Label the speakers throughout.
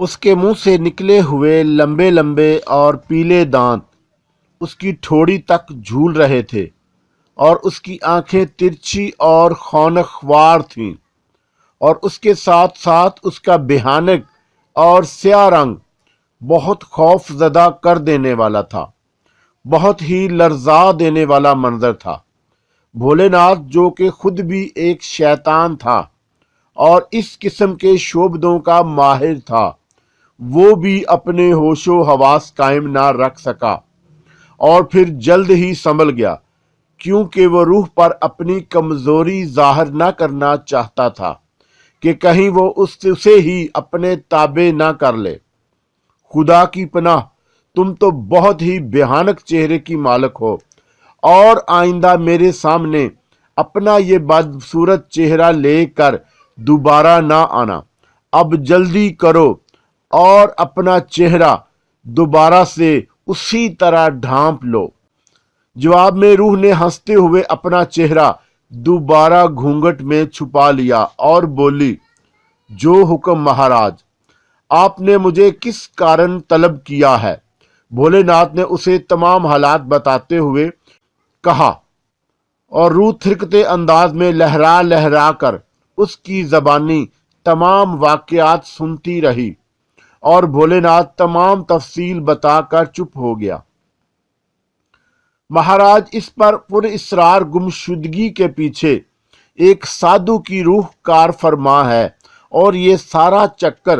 Speaker 1: اس کے منہ سے نکلے ہوئے لمبے لمبے اور پیلے دانت اس کی ٹھوڑی تک جھول رہے تھے، اور اس کی آنکھیں ترچھی اور خونخوار تھیں، اور اس کے ساتھ ساتھ اس کا بھیانک اور سیاہ رنگ بہت خوف زدہ کر دینے والا تھا، بہت ہی لرزا دینے والا منظر تھا۔ بھولے ناتھ، جو کہ خود بھی ایک شیطان تھا اور اس قسم کے شعبدوں کا ماہر تھا، وہ بھی اپنے ہوش و حواس قائم نہ رکھ سکا، اور پھر جلد ہی سنبھل گیا، کیونکہ وہ روح پر اپنی کمزوری ظاہر نہ کرنا چاہتا تھا کہ کہیں وہ اسے ہی اپنے تابع نہ کر لے۔ خدا کی پناہ، تم تو بہت ہی بھیانک چہرے کی مالک ہو، اور آئندہ میرے سامنے اپنا یہ بدصورت چہرہ لے کر دوبارہ نہ آنا۔ اب جلدی کرو اور اپنا چہرہ دوبارہ سے اسی طرح ڈھانپ لو۔ جواب میں روح نے ہنستے ہوئے اپنا چہرہ دوبارہ گھونگھٹ میں چھپا لیا اور بولی، جو حکم مہاراج، آپ نے مجھے کس کارن طلب کیا ہے؟ بھولے ناتھ نے اسے تمام حالات بتاتے ہوئے کہا، اور روح تھرکتے انداز میں لہرا لہرا کر اس کی زبانی تمام واقعات سنتی رہی، اور بھولے ناتھ تمام تفصیل بتا کر چپ ہو گیا۔ مہاراج، اس پر پر اسرار گمشدگی کے پیچھے ایک سادھو کی روح کار فرما ہے، اور یہ سارا چکر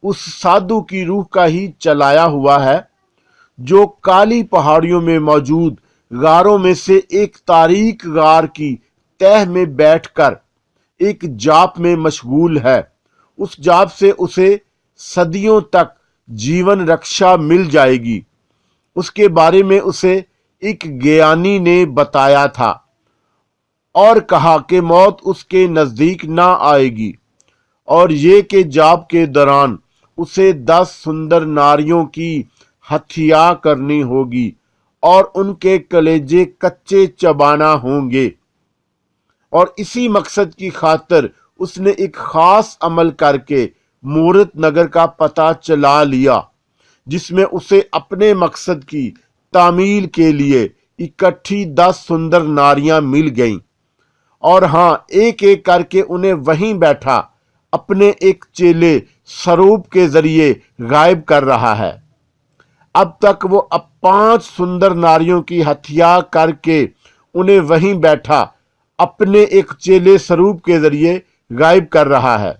Speaker 1: اس سادھو کی روح کا ہی چلایا ہوا ہے، جو کالی پہاڑیوں میں موجود غاروں میں سے ایک تاریک غار کی تہ میں بیٹھ کر ایک جاپ میں مشغول ہے۔ اس جاپ سے اسے صدیوں تک جیون رکشا مل جائے گی۔ اس کے بارے میں اسے ایک گیانی نے بتایا تھا اور کہا کہ موت اس کے نزدیک نہ آئے گی، اور یہ کہ جاپ کے دوران اسے 10 سندر ناریوں کی ہتھیا کرنی ہوگی اور ان کے کلیجے کچے چبانا ہوں گے، اور اسی مقصد کی خاطر اس نے ایک خاص عمل کر کے مورت نگر کا پتہ چلا لیا، جس میں اسے اپنے مقصد کی تعمیل کے لیے اکٹھی 10 سندر ناریاں مل گئیں، اور ہاں، ایک ایک کر کے انہیں وہیں بیٹھا اپنے ایک چیلے سروپ کے ذریعے غائب کر رہا ہے۔ اب تک وہ 5 سندر ناریوں کی ہتھیا کر کے انہیں وہیں بیٹھا اپنے ایک چیلے سروپ کے ذریعے غائب کر رہا ہے،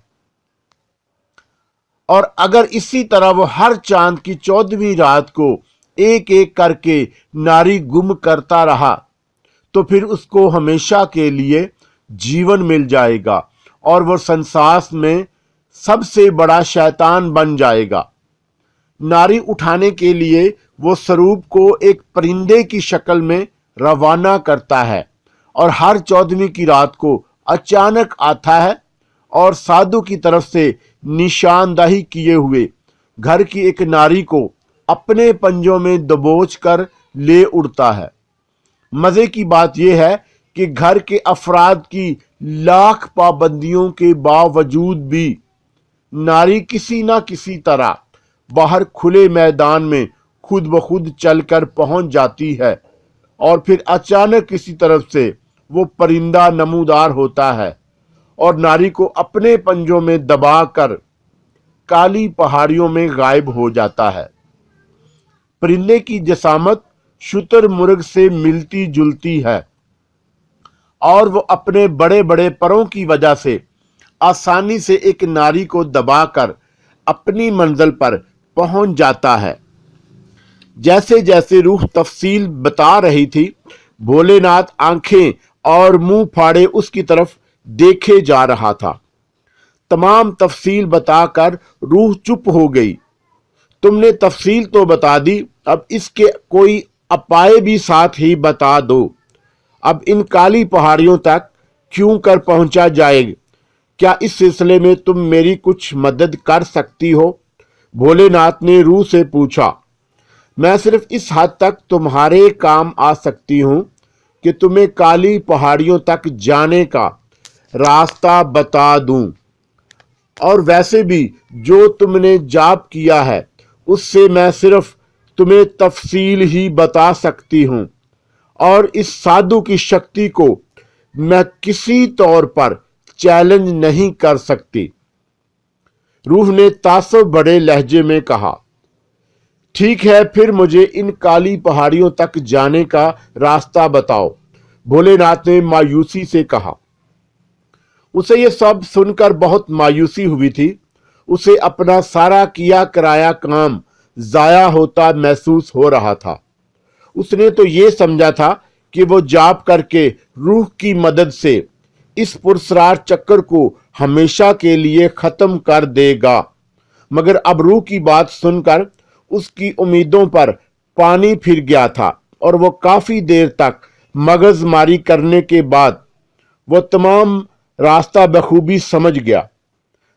Speaker 1: اور اگر اسی طرح وہ ہر چاند کی 14ویں رات کو ایک ایک کر کے ناری گم کرتا رہا تو پھر اس کو ہمیشہ کے لیے جیون مل جائے گا، اور وہ سنساس میں سب سے بڑا شیطان بن جائے گا۔ ناری اٹھانے کے لیے وہ سروپ کو ایک پرندے کی شکل میں روانہ کرتا ہے، اور ہر 14ویں کی رات کو اچانک آتا ہے اور سادھو کی طرف سے نشاندہی کیے ہوئے گھر کی ایک ناری کو اپنے پنجوں میں دبوچ کر لے اڑتا ہے۔ مزے کی بات یہ ہے کہ گھر کے افراد کی لاکھ پابندیوں کے باوجود بھی ناری کسی نہ کسی طرح باہر کھلے میدان میں خود بخود چل کر پہنچ جاتی ہے، اور پھر اچانک کسی طرف سے وہ پرندہ نمودار ہوتا ہے اور ناری کو اپنے پنجوں میں دبا کر کالی پہاڑیوں میں غائب ہو جاتا ہے۔ پرندے کی جسامت شتر مرغ سے ملتی جلتی ہے، اور وہ اپنے بڑے بڑے پروں کی وجہ سے آسانی سے ایک ناری کو دبا کر اپنی منزل پر پہنچ جاتا ہے۔ جیسے جیسے روح تفصیل بتا رہی تھی، بھولے ناتھ آنکھیں اور منہ پھاڑے اس کی طرف دیکھے جا رہا تھا۔ تمام تفصیل بتا کر روح چپ ہو گئی۔ تم نے تفصیل تو بتا دی، اب اس کے کوئی اپائے بھی ساتھ ہی بتا دو۔ اب ان کالی پہاڑیوں تک کیوں کر پہنچا جائے؟ کیا اس سلسلے میں تم میری کچھ مدد کر سکتی ہو؟ بھولے ناتھ نے روح سے پوچھا۔ میں صرف اس حد تک تمہارے کام آ سکتی ہوں کہ تمہیں کالی پہاڑیوں تک جانے کا راستہ بتا دوں۔ और वैसे भी जो तुमने जाप किया है उससे मैं सिर्फ तुम्हें तफसील ही बता सकती हूं, और इस साधु की शक्ति को मैं किसी तौर पर चैलेंज नहीं कर सकती। रूह ने तासव बड़े लहजे में कहा, ठीक है, फिर मुझे इन काली पहाड़ियों तक जाने का रास्ता बताओ। भोलेनाथ ने मायूसी से कहा। उसे ये सब सुनकर बहुत मायूसी हुई थी। उसे अपना सारा किया कराया काम जाया होता महसूस हो रहा था। उसने तो ये समझा था कि वो जाप करके रूह की मदद से इस पुरस्कार चक्कर को हमेशा के लिए खत्म कर देगा, मगर अब रूह की बात सुनकर उसकी उम्मीदों पर पानी फिर गया था और वो काफी देर तक मगजमारी करने के बाद वो तमाम रास्ता बखूबी समझ गया।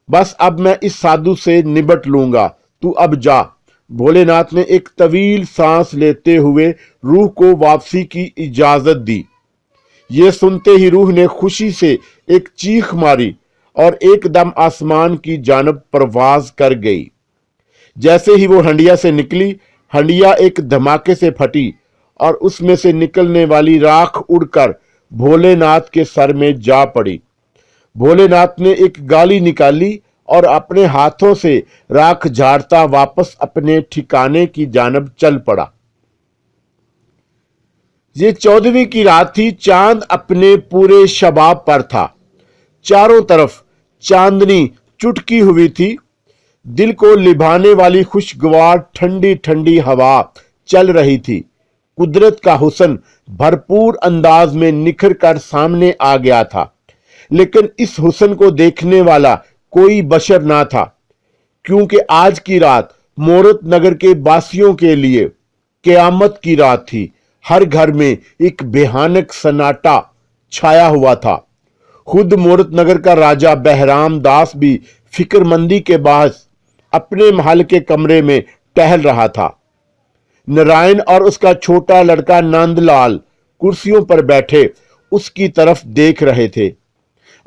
Speaker 1: बस अब मैं इस साधु से निपट लूंगा, तू अब जा। भोलेनाथ ने एक तवील सांस लेते हुए रूह को वापसी की इजाजत दी। ये सुनते ही रूह ने खुशी से एक चीख मारी और एकदम आसमान की जानब परवाज कर गई। जैसे ही वो हंडिया से निकली, हंडिया एक धमाके से फटी और उसमें से निकलने वाली राख उड़कर भोलेनाथ के सर में जा पड़ी। भोलेनाथ ने एक गाली निकाली और अपने हाथों से राख झाड़ता वापस अपने ठिकाने की जानब चल पड़ा। ये 14वीं की रात थी। चांद अपने पूरे शबाब पर था। चारों तरफ चांदनी चुटकी हुई थी। दिल को लिभाने वाली खुशगवार ठंडी ठंडी हवा चल रही थी। कुदरत का हुस्न भरपूर अंदाज में निखर कर सामने आ गया था, लेकिन इस हुस्न को देखने वाला कोई बशर ना था, क्योंकि आज की रात मोरत नगर के वासियों के लिए क़यामत की रात थी। हर घर में एक भयानक सन्नाटा छाया हुआ था। खुद मोरत नगर का राजा बहराम दास भी फिक्रमंदी के बाद अपने महल के कमरे में टहल रहा था। नारायण और उसका छोटा लड़का नंदलाल कुर्सियों पर बैठे उसकी तरफ देख रहे थे।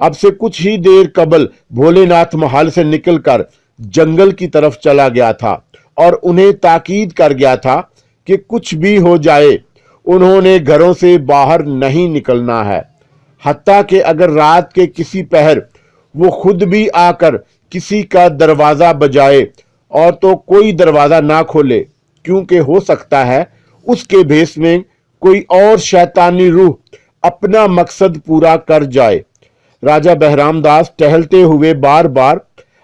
Speaker 1: अब से कुछ ही देर कबल भोलेनाथ महल से निकलकर जंगल की तरफ चला गया था और उन्हें ताकीद कर गया था कि कुछ भी हो जाए उन्होंने घरों से बाहर नहीं निकलना है। हत्ता कि अगर रात के किसी पहर वो खुद भी आकर किसी का दरवाजा बजाए और तो कोई दरवाजा ना खोले, क्योंकि हो सकता है उसके भेष में कोई और शैतानी रूह अपना मकसद पूरा कर जाए। राजा बहराम दास टहलते हुए बार बार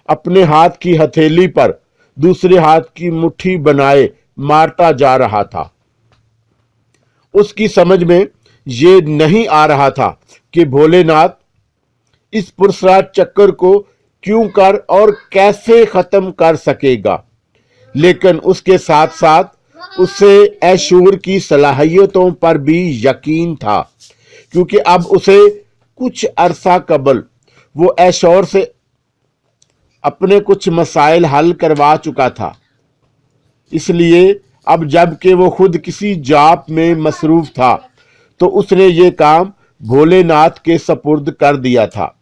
Speaker 1: अपने हाथ की हथेली पर दूसरे हाथ की मुट्ठी बनाए मारता जा रहा था। उसकी समझ में ये नहीं आ रहा था कि भोलेनाथ इस पुरस्कार चक्कर को क्यों कर और कैसे खत्म कर सकेगा, लेकिन उसके साथ साथ उसे ऐशूर की सलाहियतों पर भी यकीन था, क्योंकि अब उसे कुछ अरसा कबल वो ऐशौर से अपने कुछ मसाइल हल करवा चुका था। इसलिए अब जबकि वो खुद किसी जाप में मसरूफ था तो उसने ये काम भोलेनाथ के सपुर्द कर दिया था,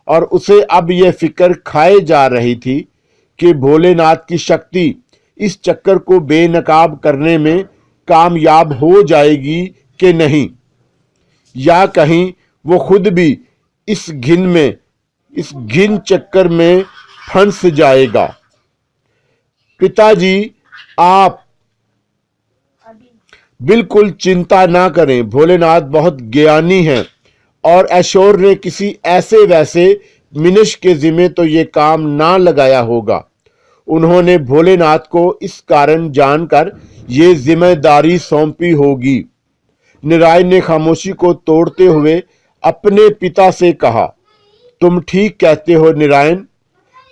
Speaker 1: और उसे अब यह फिक्र खाए जा रही थी कि भोलेनाथ की शक्ति इस चक्कर को बेनकाब करने में कामयाब हो जाएगी कि नहीं, या कहीं वो खुद भी इस घिन चक्कर में फंस जाएगा। पिताजी, आप बिल्कुल चिंता ना करें। भोलेनाथ बहुत ज्ञानी हैं और ऐशौर ने किसी ऐसे वैसे मिनिश के जिम्मे तो ये काम ना लगाया होगा। उन्होंने भोलेनाथ को इस कारण जानकर ये जिम्मेदारी सौंपी होगी। नारायण ने खामोशी को तोड़ते हुए अपने पिता से कहा, तुम ठीक कहते हो नारायण,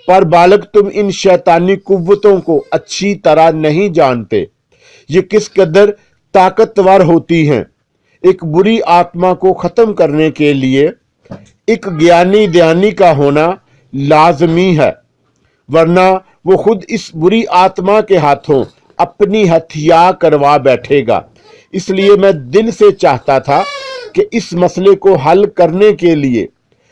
Speaker 1: पर बालक तुम इन शैतानी कुव्वतों को अच्छी तरह नहीं जानते। ये किस कदर ताकतवर होती हैं। एक बुरी आत्मा को खत्म करने के लिए एक ज्ञानी ध्यानी का होना लाजमी है, वरना वो खुद इस बुरी आत्मा के हाथों अपनी हत्या करवा बैठेगा। इसलिए मैं दिल से चाहता था कि इस मसले को हल करने के लिए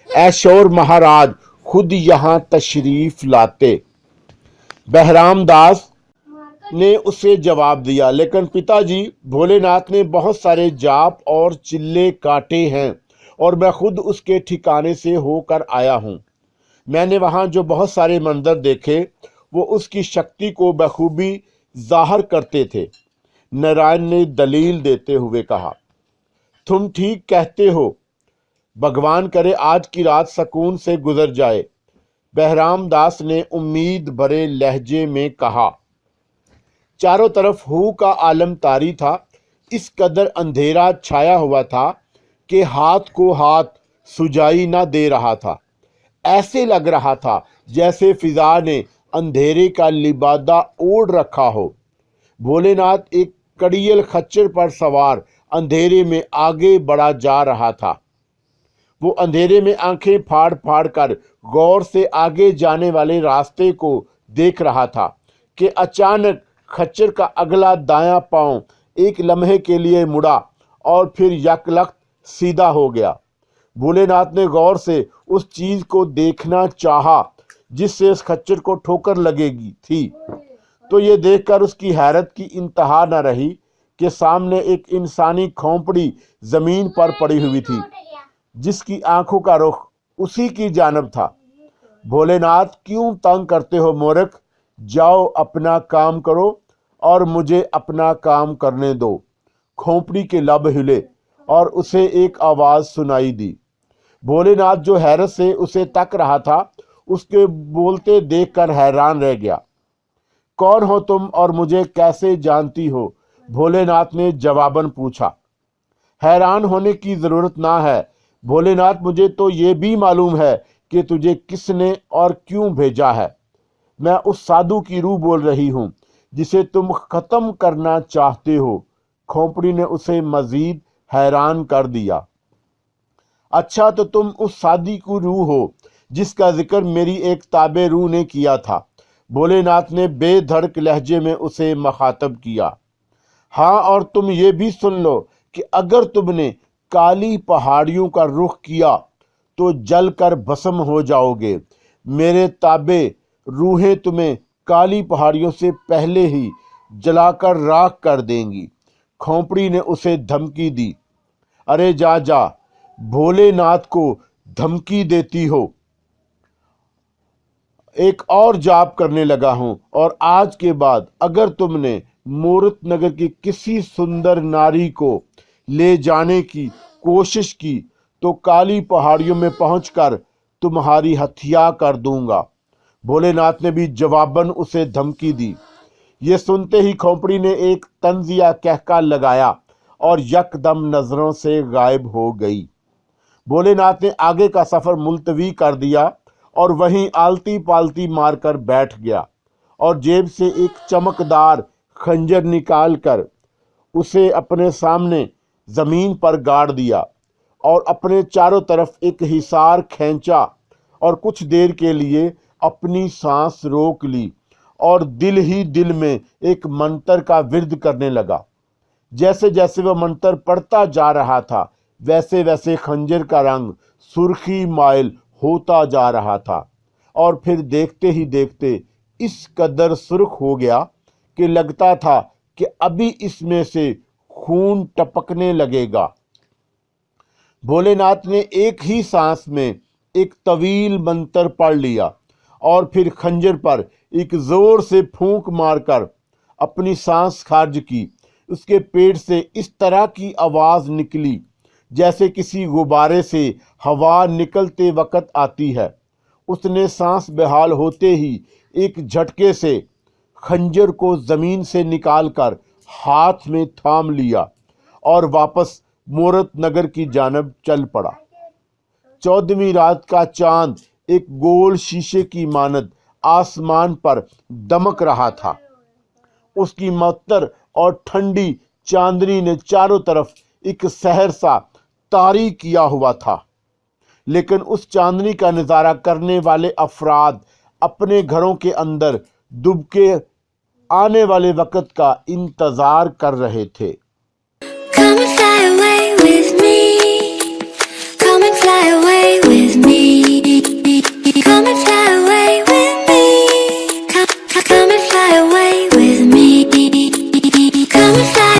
Speaker 1: ऐशौर महाराज खुद यहाँ तशरीफ लाते। बहराम दास ने उसे जवाब दिया, लेकिन पिताजी, भोलेनाथ ने बहुत सारे जाप और चिल्ले काटे हैं और मैं खुद उसके ठिकाने से होकर आया हूँ। मैंने वहाँ जो बहुत सारे मंदिर देखे वो उसकी शक्ति को बखूबी जाहिर करते थे। नारायण ने दलील देते हुए कहा, तुम ठीक कहते हो, भगवान करे आज की रात सुकून से गुजर जाए। बहराम दास ने उम्मीद भरे लहजे में कहा। चारों तरफ हू का आलम तारी था। इस कदर अंधेरा छाया हुआ था कि हाथ को हाथ सुझाई न दे रहा था। ऐसे लग रहा था जैसे फिजा ने अंधेरे का लिबादा ओढ़ रखा हो। भोलेनाथ एक कड़ियल खच्चर पर सवार अंधेरे में आगे बढ़ा जा रहा था। वो अंधेरे में आंखें फाड़ फाड़ कर गौर से आगे जाने वाले रास्ते को देख रहा था कि अचानक खच्चर का अगला दायां पांव एक लम्हे के लिए मुड़ा और फिर यकलख्त सीधा हो गया। भोलेनाथ ने गौर से उस चीज को देखना चाहा जिससे उस खच्चर को ठोकर लगेगी थी, तो ये देखकर उसकी हैरत की इंतहा न रही कि सामने एक इंसानी खोपड़ी जमीन पर पड़ी हुई थी जिसकी आंखों का रुख उसी की जानब था। भोलेनाथ, क्यों तंग करते हो मूर्ख, जाओ अपना काम करो और मुझे अपना काम करने दो। खोपड़ी के लब हिले और उसे एक आवाज सुनाई दी। भोलेनाथ जो हैरत से उसे तक रहा था उसके बोलते देखकर हैरान रह गया। कौन हो तुम और मुझे कैसे जानती हो? भोलेनाथ ने जवाबन पूछा। हैरान होने की जरूरत ना है भोलेनाथ, मुझे तो ये भी मालूम है कि तुझे किसने और क्यों भेजा है। मैं उस साधु की रूह बोल रही हूँ जिसे तुम खत्म करना चाहते हो। खोपड़ी ने उसे मजीद हैरान कर दिया। अच्छा, तो तुम उस साधु की रूह हो जिसका जिक्र मेरी एक ताबे रूह ने किया था। भोलेनाथ ने बेधड़क लहजे में उसे मखातब किया। हाँ, और तुम ये भी सुन लो कि अगर तुमने काली पहाड़ियों का रुख किया तो जलकर भस्म हो जाओगे। मेरे ताबे रूहें तुम्हें काली पहाड़ियों से पहले ही जलाकर राख कर देंगी। खोपड़ी ने उसे धमकी दी। अरे जा जा, भोलेनाथ को धमकी देती हो। एक और जाप करने लगा हूं और आज के बाद अगर तुमने मूर्त नगर की किसी सुंदर नारी को ले जाने की कोशिश की तो काली पहाड़ियों में पहुंचकर तुम्हारी हत्या कर दूंगा। भोलेनाथ ने भी जवाबन उसे धमकी दी। ये सुनते ही खोपड़ी ने एक तंजिया कहका लगाया और यकदम नजरों से गायब हो गई। भोलेनाथ ने आगे का सफर मुलतवी कर दिया और वहीं आलती पालती मारकर बैठ गया और जेब से एक चमकदार खंजर निकालकर उसे अपने सामने जमीन पर गाड़ दिया और अपने चारों तरफ एक हिसार खींचा और कुछ देर के लिए अपनी सांस रोक ली और दिल ही दिल में एक मंत्र का विर्द करने लगा। जैसे जैसे वह मंत्र पढ़ता जा रहा था वैसे वैसे खंजर का रंग सुर्खी माइल होता जा रहा था और फिर देखते ही देखते इस कदर सुर्ख हो गया कि लगता था कि अभी इसमें से खून टपकने लगेगा। भोलेनाथ ने एक ही सांस में एक तवील मंत्र पढ़ लिया और फिर खंजर पर एक जोर से फूंक मारकर अपनी सांस खारिज की। उसके पेट से इस तरह की आवाज निकली जैसे किसी गुब्बारे से हवा निकलते वक्त आती है। उसने सांस बेहाल होते ही एक झटके से खंजर को जमीन से निकालकर हाथ में थाम लिया और वापस मूर्त नगर की जानब चल पड़ा। 14वीं रात का चांद एक गोल शीशे की मानद आसमान पर दमक रहा था। उसकी मत्तर और ठंडी चांदनी ने चारों तरफ एक सहर सा तारी किया हुआ था, लेकिन उस चांदनी का नजारा करने वाले अफराद अपने घरों के अंदर दुबके आने वाले वक्त का इंतजार कर रहे थे।
Speaker 2: Come and fly away with me. Come and fly away with me. Come come and fly